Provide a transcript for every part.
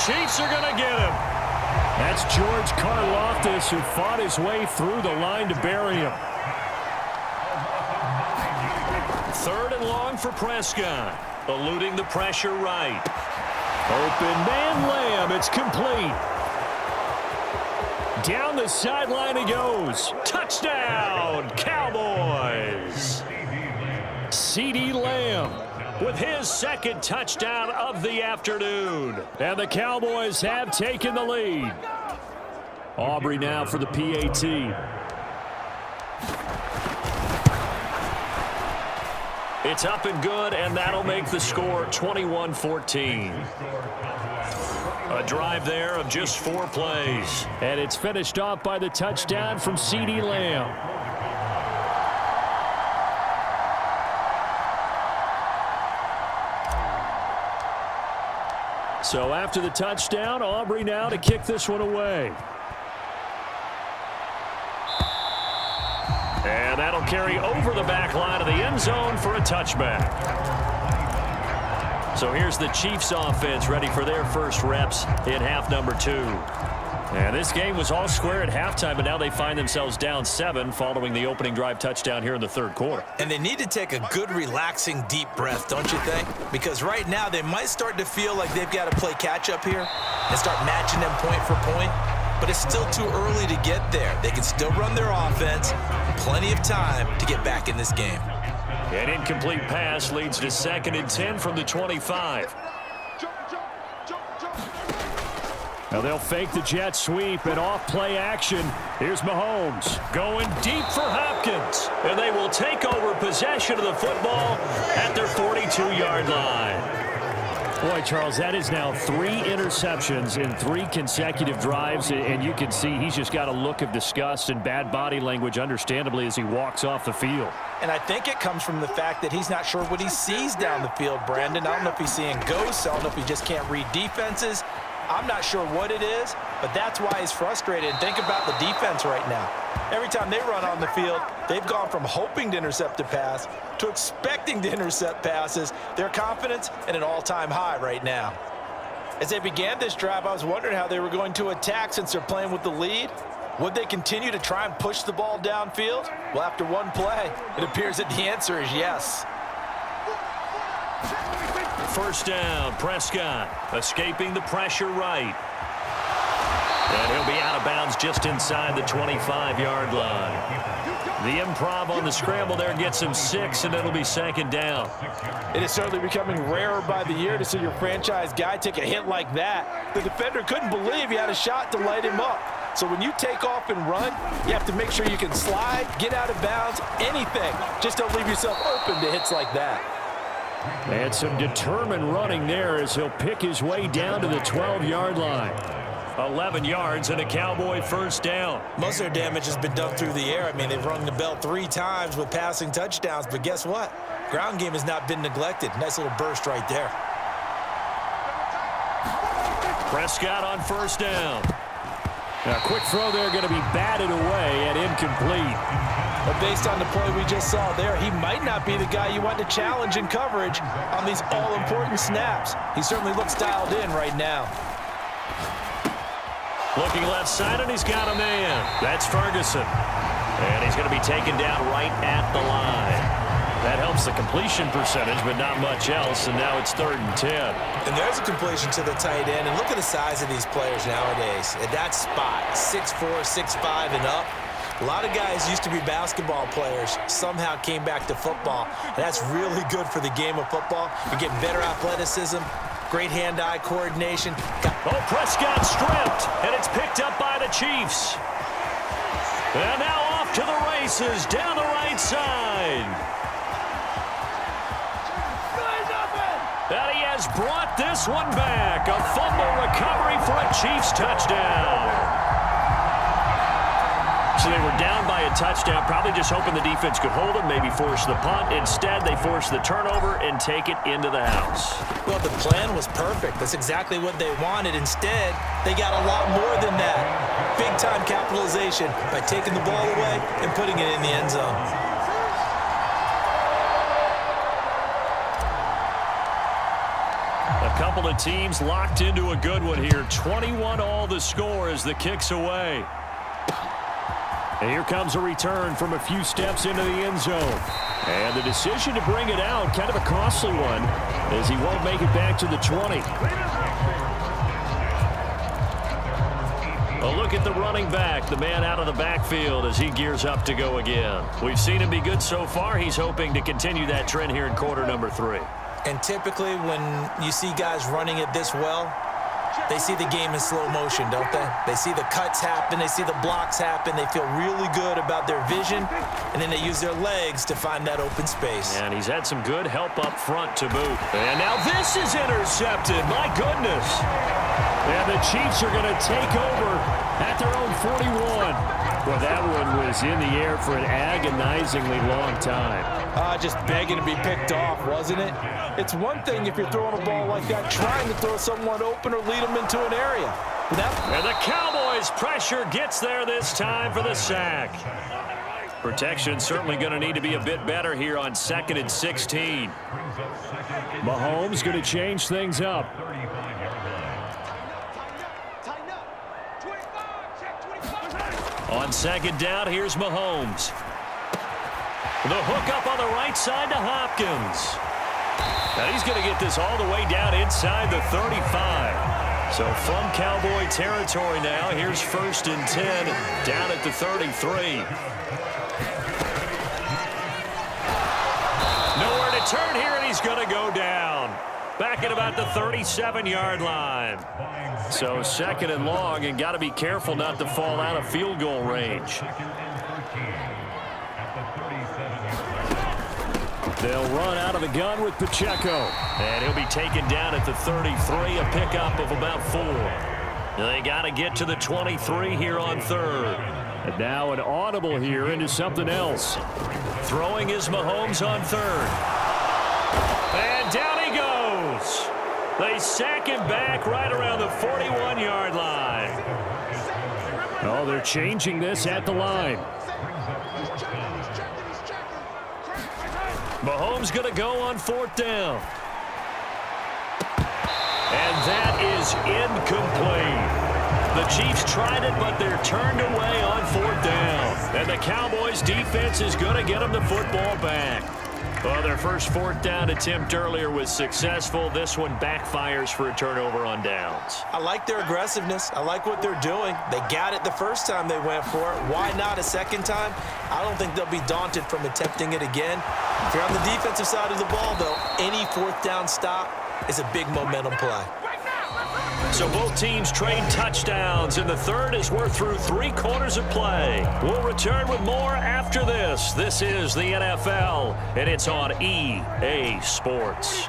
Chiefs are going to get him. That's George Karlaftis, who fought his way through the line to bury him. 3rd and long for Prescott. Eluding the pressure right. Open man Lamb. It's complete. Down the sideline he goes. Touchdown, Cowboys. CeeDee Lamb with his 2nd touchdown of the afternoon. And the Cowboys have taken the lead. Aubrey now for the PAT. It's up and good, and that'll make the score 21-14. A drive there of just 4 plays. And it's finished off by the touchdown from CeeDee Lamb. So after the touchdown, Aubrey now to kick this one away. And that'll carry over the back line of the end zone for a touchback. So here's the Chiefs offense ready for their first reps in half number 2. And this game was all square at halftime, but now they find themselves down 7 following the opening drive touchdown here in the 3rd quarter. And they need to take a good, relaxing, deep breath, don't you think? Because right now they might start to feel like they've got to play catch-up here and start matching them point for point. But it's still too early to get there. They can still run their offense. Plenty of time to get back in this game. An incomplete pass leads to 2nd and 10 from the 25. Now they'll fake the jet sweep and off play action. Here's Mahomes going deep for Hopkins. And they will take over possession of the football at their 42-yard line. Boy, Charles, that is now 3 interceptions in 3 consecutive drives, and you can see he's just got a look of disgust and bad body language, understandably, as he walks off the field. And I think it comes from the fact that he's not sure what he sees down the field, Brandon. I don't know if he's seeing ghosts. I don't know if he just can't read defenses. I'm not sure what it is, but that's why he's frustrated. And think about the defense right now. Every time they run on the field, they've gone from hoping to intercept a pass to expecting to intercept passes. Their confidence at an all-time high right now. As they began this drive, I was wondering how they were going to attack since they're playing with the lead. Would they continue to try and push the ball downfield? Well, after one play, it appears that the answer is yes. 1st down, Prescott escaping the pressure right. And he'll be out of bounds just inside the 25-yard line. The improv on the scramble there gets him 6, and it'll be 2nd down. It is certainly becoming rarer by the year to see your franchise guy take a hit like that. The defender couldn't believe he had a shot to light him up. So when you take off and run, you have to make sure you can slide, get out of bounds, anything. Just don't leave yourself open to hits like that. And some determined running there as he'll pick his way down to the 12-yard line. 11 yards and a Cowboy 1st down. Most of their damage has been done through the air. I mean, they've rung the bell 3 times with passing touchdowns, but guess what? Ground game has not been neglected. Nice little burst right there. Prescott on 1st down. Now, quick throw there going to be batted away and incomplete. But based on the play we just saw there, he might not be the guy you want to challenge in coverage on these all-important snaps. He certainly looks dialed in right now. Looking left side, and he's got a man. That's Ferguson. And he's going to be taken down right at the line. That helps the completion percentage, but not much else, and now it's 3rd and 10. And there's a completion to the tight end, and look at the size of these players nowadays. At that spot, 6'4", 6'5", and up. A lot of guys used to be basketball players, somehow came back to football, and that's really good for the game of football. You're getting better athleticism, great hand-eye coordination. Oh, Prescott stripped, and it's picked up by the Chiefs. And now off to the races down the right side. And he has brought this one back. A fumble recovery for a Chiefs touchdown. So they were down by a touchdown, probably just hoping the defense could hold them, maybe force the punt. Instead, they force the turnover and take it into the house. Well, the plan was perfect. That's exactly what they wanted. Instead, they got a lot more than that. Big-time capitalization by taking the ball away and putting it in the end zone. A couple the team's locked into a good one here. 21 all the score as the kick's away. And here comes a return from a few steps into the end zone. And the decision to bring it out, kind of a costly one, as he won't make it back to the 20. A look at the running back, the man out of the backfield as he gears up to go again. We've seen him be good so far. He's hoping to continue that trend here in quarter number 3. And typically when you see guys running it this well, they see the game in slow motion, don't they? They see the cuts happen. They see the blocks happen. They feel really good about their vision, and then they use their legs to find that open space. And he's had some good help up front to boot. And now this is intercepted. My goodness. And the Chiefs are going to take over at their own 41. Well, that one was in the air for an agonizingly long time. Just begging to be picked off, wasn't it? It's one thing if you're throwing a ball like that, trying to throw someone open or lead them into an area. And the Cowboys' pressure gets there this time for the sack. Protection certainly going to need to be a bit better here on 2nd and 16. Mahomes going to change things up. On 2nd down, here's Mahomes. The hook up on the right side to Hopkins. Now he's going to get this all the way down inside the 35. So from Cowboy territory now, here's 1st and 10 down at the 33. Nowhere to turn here, and he's going to go down. Back at about the 37-yard line. So 2nd and long, and got to be careful not to fall out of field goal range. They'll run out of the gun with Pacheco. And he'll be taken down at the 33, a pickup of about 4. They got to get to the 23 here on 3rd. And now an audible here into something else. Throwing is Mahomes on 3rd. And down he goes. They sack him back right around the 41-yard line. Oh, they're changing this at the line. Mahomes going to go on 4th down. And that is incomplete. The Chiefs tried it, but they're turned away on 4th down. And the Cowboys' defense is going to get them the football back. Well, their first 4th down attempt earlier was successful. This one backfires for a turnover on downs. I like their aggressiveness. I like what they're doing. They got it the first time they went for it. Why not a second time? I don't think they'll be daunted from attempting it again. If you're on the defensive side of the ball, though, any 4th down stop is a big momentum play. So both teams trade touchdowns in the 3rd as we're through 3 quarters of play. We'll return with more after this. This is the NFL, and it's on EA Sports.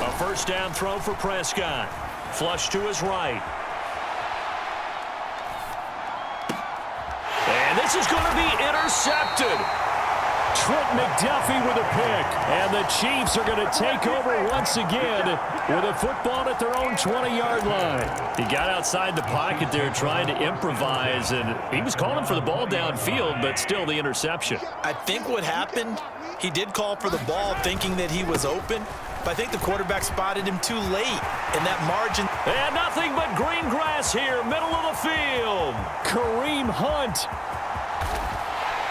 A 1st down throw for Prescott. Flush to his right. And this is going to be intercepted. Trent McDuffie with a pick. And the Chiefs are going to take over once again with a football at their own 20-yard line. He got outside the pocket there trying to improvise, and he was calling for the ball downfield, but still the interception. I think what happened, he did call for the ball thinking that he was open, but I think the quarterback spotted him too late in that margin. And nothing but green grass here, middle of the field. Kareem Hunt.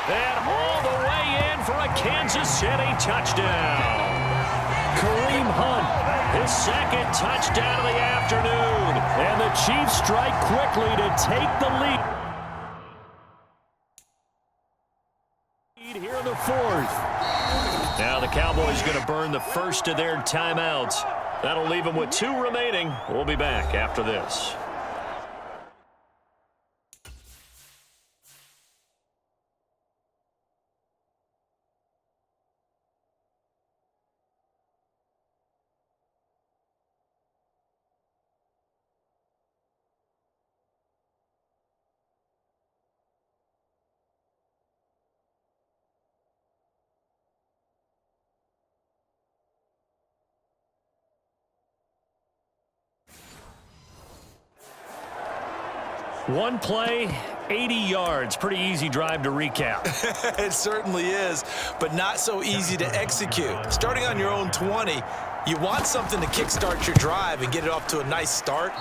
And all the way in for a Kansas City touchdown. Kareem Hunt, his 2nd touchdown of the afternoon. And the Chiefs strike quickly to take the lead. Here in the 4th. Now the Cowboys going to burn the first of their timeouts. That'll leave them with 2 remaining. We'll be back after this. One play 80 yards. Pretty easy drive to recap. It certainly is, but not so easy to execute. Starting on your own 20, you want something to kickstart your drive and get it off to a nice start.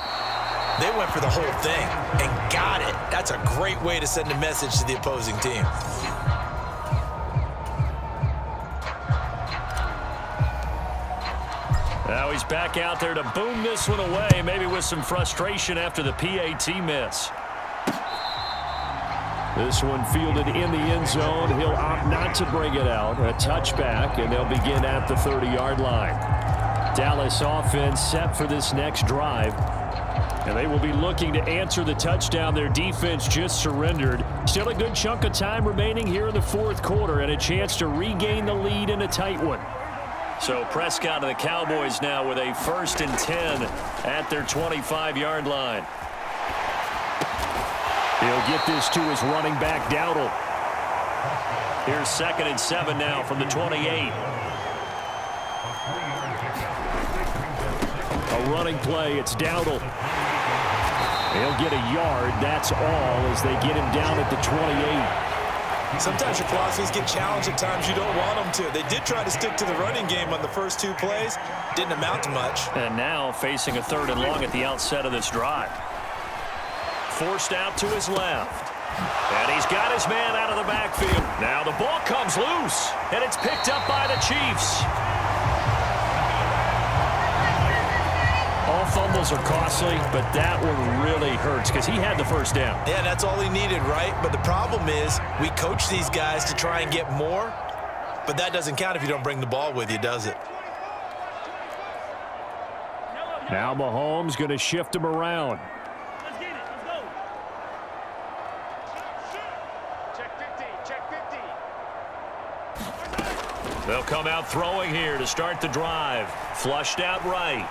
They went for the whole thing and got it. That's a great way to send a message to the opposing team. Now he's back out there to boom this one away, maybe with some frustration after the PAT miss. This one fielded in the end zone. He'll opt not to bring it out. A touchback, and they'll begin at the 30-yard line. Dallas offense set for this next drive. And they will be looking to answer the touchdown their defense just surrendered. Still a good chunk of time remaining here in the fourth quarter and a chance to regain the lead in a tight one. So Prescott and the Cowboys now with a 1st and 10 at their 25-yard line. He'll get this to his running back, Dowdle. Here's 2nd and 7 now from the 28. A running play, it's Dowdle. He'll get a yard, that's all, as they get him down at the 28. Sometimes your philosophies get challenged at times you don't want them to. They did try to stick to the running game on the first 2 plays. Didn't amount to much. And now facing a 3rd and long at the outset of this drive. Forced out to his left. And he's got his man out of the backfield. Now the ball comes loose, and it's picked up by the Chiefs. All fumbles are costly, but that one really hurts because he had the first down. Yeah, that's all he needed, right? But the problem is we coach these guys to try and get more, but that doesn't count if you don't bring the ball with you, does it? Now Mahomes going to shift him around. Let's get it. Let's go. Check 50. They'll come out throwing here to start the drive. Flushed out right.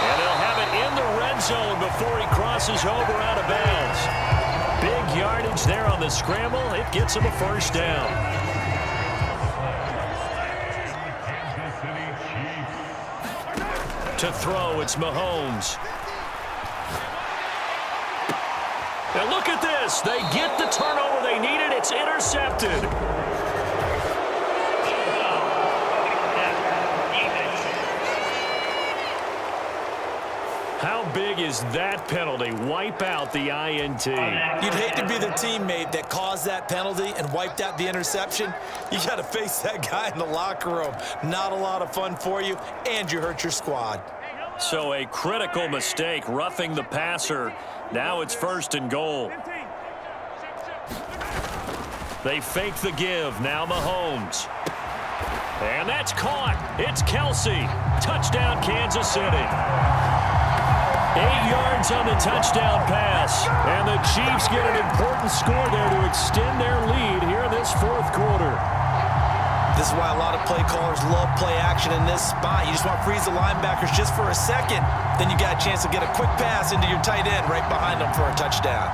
And they'll have it in the red zone before he crosses over out of bounds. Big yardage there on the scramble. It gets him a 1st down. To throw, it's Mahomes. And look at this. They get the turnover they needed. It's intercepted. How big is that penalty? Wipe out the INT. You'd hate to be the teammate that caused that penalty and wiped out the interception. You got to face that guy in the locker room. Not a lot of fun for you, and you hurt your squad. So a critical mistake, roughing the passer. Now it's 1st and goal. They fake the give. Now Mahomes. And that's caught. It's Kelsey. Touchdown, Kansas City. 8 yards on the touchdown pass. And the Chiefs get an important score there to extend their lead here in this fourth quarter. This is why a lot of play callers love play action in this spot. You just want to freeze the linebackers just for a second. Then you got a chance to get a quick pass into your tight end right behind them for a touchdown.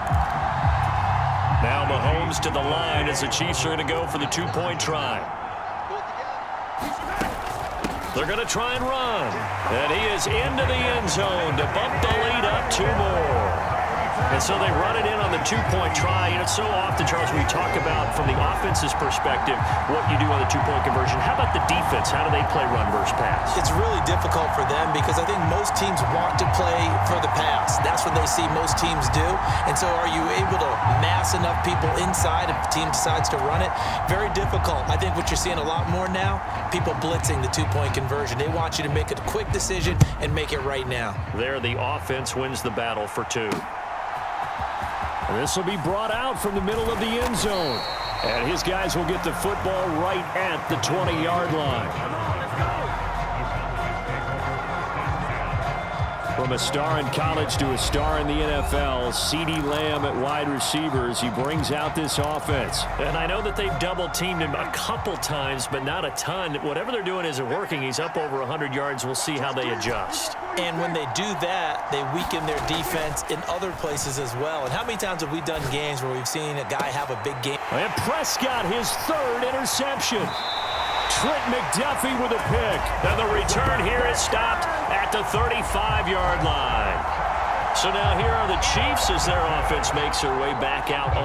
Now Mahomes to the line as the Chiefs are going to go for the 2-point try. They're going to try and run. And he is into the end zone to bump the lead up 2 more. And so they run it in on the 2-point try. You know, so often, Charles, we talk about from the offense's perspective what you do on the 2-point conversion. How about the defense? How do they play run versus pass? It's really difficult for them because I think most teams want to play for the pass. That's what they see most teams do. And so are you able to mass enough people inside if the team decides to run it? Very difficult. I think what you're seeing a lot more now, people blitzing the 2-point conversion. They want you to make a quick decision and make it right now. There, the offense wins the battle for 2. This will be brought out from the middle of the end zone. And his guys will get the football right at the 20-yard line. From a star in college to a star in the NFL, CeeDee Lamb at wide receivers, he brings out this offense. And I know that they've double-teamed him a couple times, but not a ton. Whatever they're doing isn't working. He's up over 100 yards. We'll see how they adjust. And when they do that, they weaken their defense in other places as well. And how many times have we done games where we've seen a guy have a big game? And Prescott, his 3rd interception. Trent McDuffie with a pick. And the return here is stopped at the 35-yard line. So now here are the Chiefs as their offense makes their way back out on